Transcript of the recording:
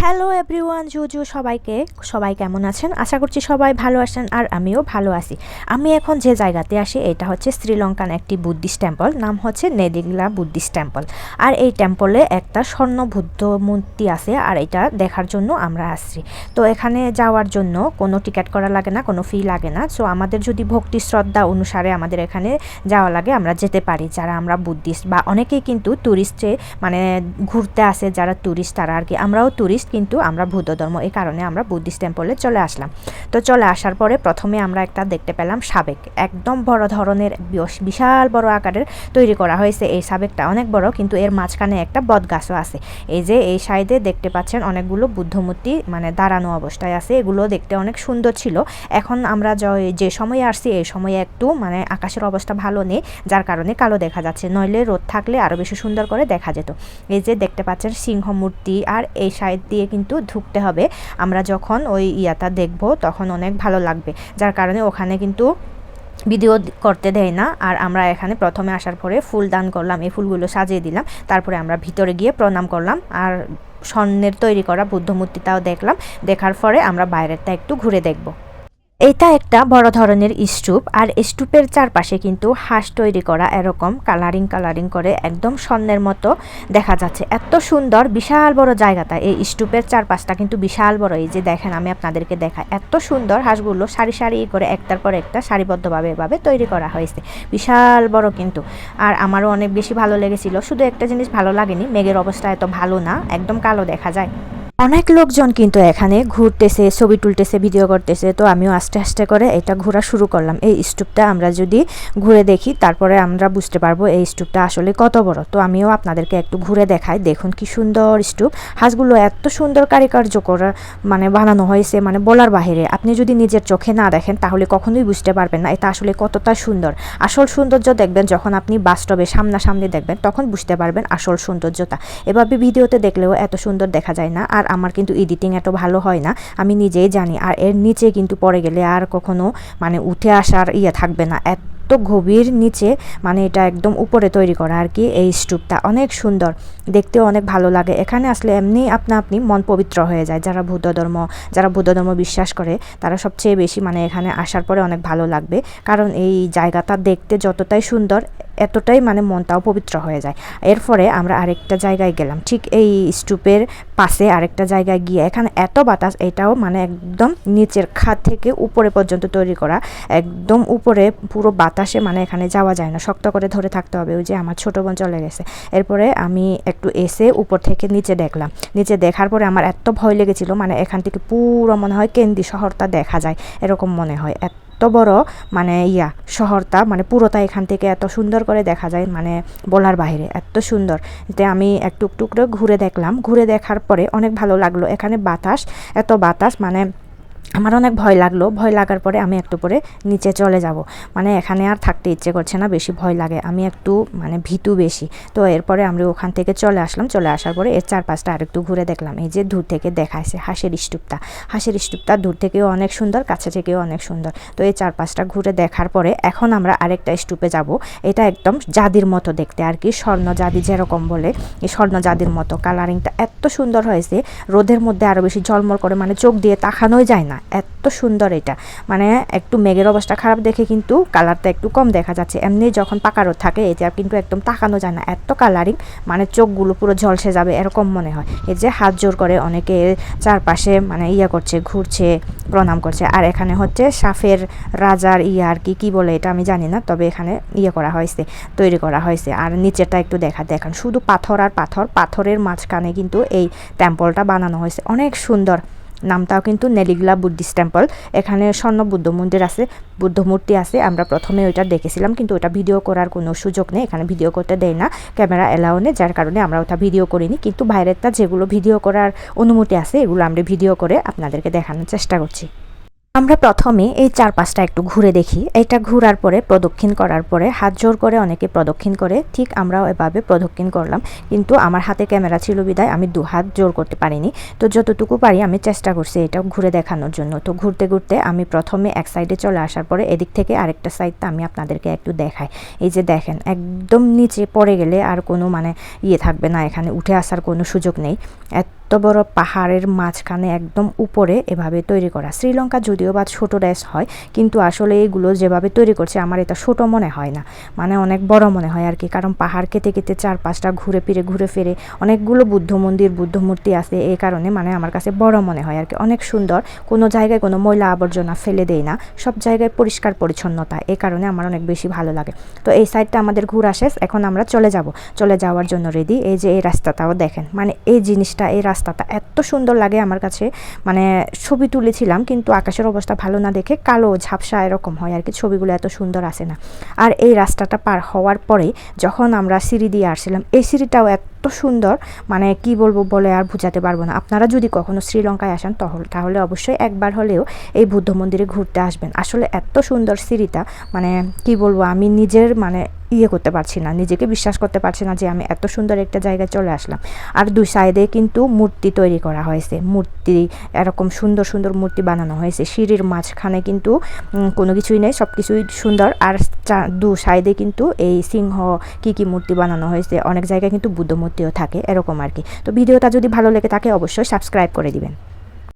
Hello everyone, জুজু সবাই কেমন আছেন? আশা করছি সবাই ভালো আছেন আর আমিও ভালো আছি। আমি এখন যে জায়গাতে আসি এটা হচ্ছে শ্রীলঙ্কান একটি বুদ্ধিস্ট টেম্পল, নাম হচ্ছে নেদিগলা বুদ্ধিস্ট টেম্পল। আর এই টেম্পলে একটা স্বর্ণ বুদ্ধ মূর্তি আছে আর এটা দেখার জন্য আমরা আসছি। তো এখানে যাওয়ার জন্য কোনো টিকিট করা লাগে না, কোনো ফি লাগে না। সো আমাদের যদি ভক্তি শ্রদ্ধা অনুসারে আমাদের এখানে যাওয়া লাগে আমরা যেতে পারি, যারা আমরা বুদ্ধিস্ট বা অনেকেই কিন্তু ট্যুরিস্টে মানে ঘুরতে আসে, যারা ট্যুরিস্ট তারা আর কি। আমরাও ট্যুরিস্ট কিন্তু আমরা বৌদ্ধ ধর্ম, এই কারণে আমরা বুদ্ধিস্ট টেম্পলে চলে আসলাম। তো চলে আসার পরে প্রথমে আমরা একটা দেখতে পেলাম সাবেক, একদম বড় ধরনের বিশাল বড় আকারের তৈরি করা হয়েছে। এই সাবেকটা অনেক বড়, কিন্তু এর মাঝখানে একটা বট গাছও আছে। এই যে এই সাইডে দেখতে পাচ্ছেন অনেকগুলো বুদ্ধমূর্তি মানে দাঁড়ানো অবস্থায় আছে, এগুলো দেখতে অনেক সুন্দর ছিল। এখন আমরা যে সময়ে আসছি এই সময়ে একটু মানে আকাশের অবস্থা ভালো নেই, যার কারণে কালো দেখা যাচ্ছে, নইলে রোদ থাকলে আরও বেশি সুন্দর করে দেখা যেত। এই যে দেখতে পাচ্ছেন সিংহ মূর্তি, আর এই সাইড দিয়ে কিন্তু ঢুকতে হবে। আমরা যখন ওই ইয়াটা দেখব তখন অনেক ভালো লাগবে, যার কারণে ওখানে কিন্তু ভিডিও করতে দেয় না। আর আমরা এখানে প্রথমে আসার পরে ফুল দান করলাম, এই ফুলগুলো সাজিয়ে দিলাম, তারপরে আমরা ভিতরে গিয়ে প্রণাম করলাম আর স্বর্ণের তৈরি করা বুদ্ধ মূর্তিটাও দেখলাম। দেখার পরে আমরা বাইরেরটা একটু ঘুরে দেখব। এটা একটা বড় ধরনের স্তূপ, আর স্তূপের চারপাশে কিন্তু হাঁস তৈরি করা, এরকম কালারিং করে একদম স্বর্ণের মতো দেখা যাচ্ছে। এত সুন্দর বিশাল বড় জায়গাটা, এই স্তূপের চারপাশটা কিন্তু বিশাল বড়। এই যে দেখেন, আমি আপনাদেরকে দেখাই, এত সুন্দর হাঁসগুলো সারি সারি করে একটার পর একটা সারিবদ্ধভাবে এভাবে তৈরি করা হয়েছে, বিশাল বড় কিন্তু। আর আমারও অনেক বেশি ভালো লেগেছিল। শুধু একটা জিনিস ভালো লাগেনি, মেঘের অবস্থা এত ভালো না, একদম কালো দেখা যায়। অনেক লোকজন কিন্তু এখানে ঘুরতেছে, ছবি তুলতেছে, ভিডিও করতেছে। তো আমিও আস্তে আস্তে করে এটা ঘোরা শুরু করলাম। এই স্তূপটা আমরা যদি ঘুরে দেখি তারপরে আমরা বুঝতে পারবো এই স্তূপটা আসলে কত বড়। তো আমিও আপনাদেরকে একটু ঘুরে দেখাই। দেখুন কি সুন্দর স্তূপ, হাঁসগুলো এত সুন্দর কারুকার্য করা মানে বানানো হয়েছে, মানে বলার বাহিরে। আপনি যদি নিজের চোখে না দেখেন তাহলে কখনোই বুঝতে পারবেন না এটা আসলে কতটা সুন্দর। আসল সৌন্দর্য দেখবেন যখন আপনি বাস্তবে সামনাসামনি দেখবেন, তখন বুঝতে পারবেন আসল সৌন্দর্যটা। এভাবে ভিডিওতে দেখলেও এত সুন্দর দেখা যায় না। আর আমার কিন্তু এডিটিং এত ভালো হয় না, আমি নিজেই জানি। আর এর নিচে কিন্তু পড়ে গেলে আর কখনো মানে উঠে আসার থাকবে না, এত গভীর নিচে, মানে এটা একদম উপরে তৈরি করা আর কি। এই স্তূপটা অনেক সুন্দর, দেখতেও অনেক ভালো লাগে। এখানে আসলে এমনি আপনি মন পবিত্র হয়ে যায়। যারা বৌদ্ধ ধর্ম বিশ্বাস করে তারা সবচেয়ে বেশি মানে এখানে আসার পরে অনেক ভালো লাগবে, কারণ এই জায়গাটা দেখতে যতটাই সুন্দর এতটাই মানে মনটাও পবিত্র হয়ে যায়। এরপরে আমরা আরেকটা জায়গায় গেলাম, ঠিক এই স্তূপের পাশে আরেকটা জায়গায় গিয়ে এখানে এত বাতাস, এটাও মানে একদম নিচের খাদ থেকে উপরে পর্যন্ত তৈরি করা, একদম উপরে পুরো বাতাসে মানে এখানে যাওয়া যায় না, শক্ত করে ধরে থাকতে হবে। ওই যে আমার ছোট বোন চলে গেছে। এরপরে আমি একটু এসে উপর থেকে নিচে দেখলাম। নিচে দেখার পরে আমার এত ভয় লেগেছিল, মানে এখান থেকে পুরো মনে হয় কেন্দ্রি শহরটা দেখা যায়, এরকম মনে হয়। এত বড় মানে শহরটা, মানে পুরোটা এখান থেকে এত সুন্দর করে দেখা যায়, মানে বলার বাইরে এত সুন্দর। যে আমি একটু করে ঘুরে দেখলাম, ঘুরে দেখার পরে অনেক ভালো লাগলো। এখানে এত বাতাস, মানে আমার অনেক ভয় লাগলো। ভয় লাগার পরে আমি একটু পরে নিচে চলে যাব, মানে এখানে আর থাকতে ইচ্ছে করছে না, বেশি ভয় লাগে, আমি একটু মানে ভীতু বেশি। তো এরপরে আমরা ওখান থেকে চলে আসলাম। চলে আসার পরে এর চারপাশটা আরেকটু ঘুরে দেখলাম। এই যে দূর থেকে দেখাইছে হাঁসের স্তূপটা দূর থেকেও অনেক সুন্দর, কাছে থেকেও অনেক সুন্দর। তো এই চারপাশটা ঘুরে দেখার পরে এখন আমরা আরেকটা স্তূপে যাব। এটা একদম জাদির মতো দেখতে আর কি, স্বর্ণ জাদি যেরকম বলে, এই স্বর্ণ জাদির মতো। কালারিংটা এত সুন্দর হয়েছে, রোদের মধ্যে আরও বেশি ঝলমল করে, মানে চোখ দিয়ে তাকানোই যায় না, এত সুন্দর এটা। মানে একটু মেঘের অবস্থা খারাপ দেখে কিন্তু কালারটা একটু কম দেখা যাচ্ছে, এমনি যখন পাকা রোদ থাকে এটা কিন্তু একদম তাকানো যায় না, এত কালারিং, মানে চোখগুলো পুরো ঝলসে যাবে এরকম মনে হয়। এই যে হাত জোর করে অনেকে চারপাশে মানে করছে, ঘুরছে, প্রণাম করছে। আর এখানে হচ্ছে সাফের রাজার আর কি বলে এটা আমি জানি না, তবে এখানে করা হয়েছে, তৈরি করা হয়েছে। আর নিচেরটা একটু দেখান, শুধু পাথর আর পাথর, পাথরের মাঝখানে কিন্তু এই টেম্পলটা বানানো হয়েছে, অনেক সুন্দর। নামটাও কিন্তু নেলিগলা বুদ্ধিস্ট টেম্পল। এখানে স্বর্ণ বুদ্ধ মূর্তি আছে। আমরা প্রথমে ওইটা দেখেছিলাম, কিন্তু ওটা ভিডিও করার কোনো সুযোগ নেই, এখানে ভিডিও করতে দেয় না, ক্যামেরা এলাও নেই, যার কারণে আমরা ওটা ভিডিও করিনি। কিন্তু বাইরেরটা যেগুলো ভিডিও করার অনুমতি আছে এগুলো আমরা ভিডিও করে আপনাদেরকে দেখানোর চেষ্টা করছি। আমরা প্রথমে এই চারপাশটা একটু ঘুরে দেখি। এটা ঘোরার পরে প্রদক্ষিণ করার পরে হাত জোর করে অনেকে প্রদক্ষিণ করে, ঠিক আমরাও এভাবে প্রদক্ষিণ করলাম। কিন্তু আমার হাতে ক্যামেরা ছিল বিদায় আমি 2 হাত জোর করতে পারিনি। তো যতটুকু পারি আমি চেষ্টা করছি এটা ঘুরে দেখানোর জন্য। তো ঘুরতে ঘুরতে আমি প্রথমে এক সাইডে চলে আসার পরে এদিক থেকে আরেকটা সাইডটা আমি আপনাদেরকে একটু দেখাই। এই যে দেখেন, একদম নিচে পড়ে গেলে আর কোনো মানে থাকবে না, এখানে উঠে আসার কোনো সুযোগ নেই, এত এত বড় পাহাড়ের মাঝখানে একদম উপরে এভাবে তৈরি করা। শ্রীলঙ্কা যদিও বা ছোট দেশ হয়, কিন্তু আসলে এগুলো যেভাবে তৈরি করছে আমার এটা ছোট মনে হয় না, মানে অনেক বড় মনে হয় আর কি। কারণ পাহাড় কেটে কেটে চারপাশটা ঘুরে ফিরে অনেকগুলো বুদ্ধ মন্দির বুদ্ধ মূর্তি আছে, এই কারণে মানে আমার কাছে বড় মনে হয় আর কি। অনেক সুন্দর, কোনো জায়গায় কোনো ময়লা আবর্জনা ফেলে দেয় না, সব জায়গায় পরিষ্কার পরিচ্ছন্নতা, এই কারণে আমার অনেক বেশি ভালো লাগে। তো এই সাইডটা আমাদের ঘোরা শেষ, এখন আমরা চলে যাওয়ার জন্য রেডি। এই যে এই রাস্তাটাও দেখেন, মানে এই জিনিসটা, এই রাস্তাটা এত সুন্দর লাগে আমার কাছে। মানে ছবি তুলেছিলাম, কিন্তু আকাশের অবস্থা ভালো না দেখে কালো ঝাপসা এরকম হয় আর কি, ছবিগুলো এত সুন্দর আসে না। আর এই রাস্তাটা পার হওয়ার পরে যখন আমরা সিঁড়ি দিয়ে আসছিলাম, এই সিঁড়িটাও এত সুন্দর, মানে কি বলবো বলে আর বোঝাতে পারবো না। আপনারা যদি কখনো শ্রীলঙ্কায় আসেন তাহলে অবশ্যই একবার হলেও এই বুদ্ধ মন্দিরে ঘুরতে আসবেন। আসলে এত সুন্দর সিঁড়িটা, মানে কি বলবো, আমি নিজের মানে করতে পারছি না, নিজেকে বিশ্বাস করতে পারছি না যে আমি এত সুন্দর একটা জায়গায় চলে আসলাম। আর দুই সাইডে কিন্তু মূর্তি তৈরি করা হয়েছে, মূর্তি এরকম সুন্দর সুন্দর মূর্তি বানানো হয়েছে। সিঁড়ির মাঝখানে কিন্তু কোনো কিছুই নেই, সব কিছুই সুন্দর। আর দু সাইডে কিন্তু এই সিংহ কি মূর্তি বানানো হয়েছে, অনেক জায়গায় কিন্তু বুদ্ধ মূর্তিও থাকে এরকম আর কি। তো ভিডিওটা যদি ভালো লেগে থাকে অবশ্যই সাবস্ক্রাইব করে দিবেন।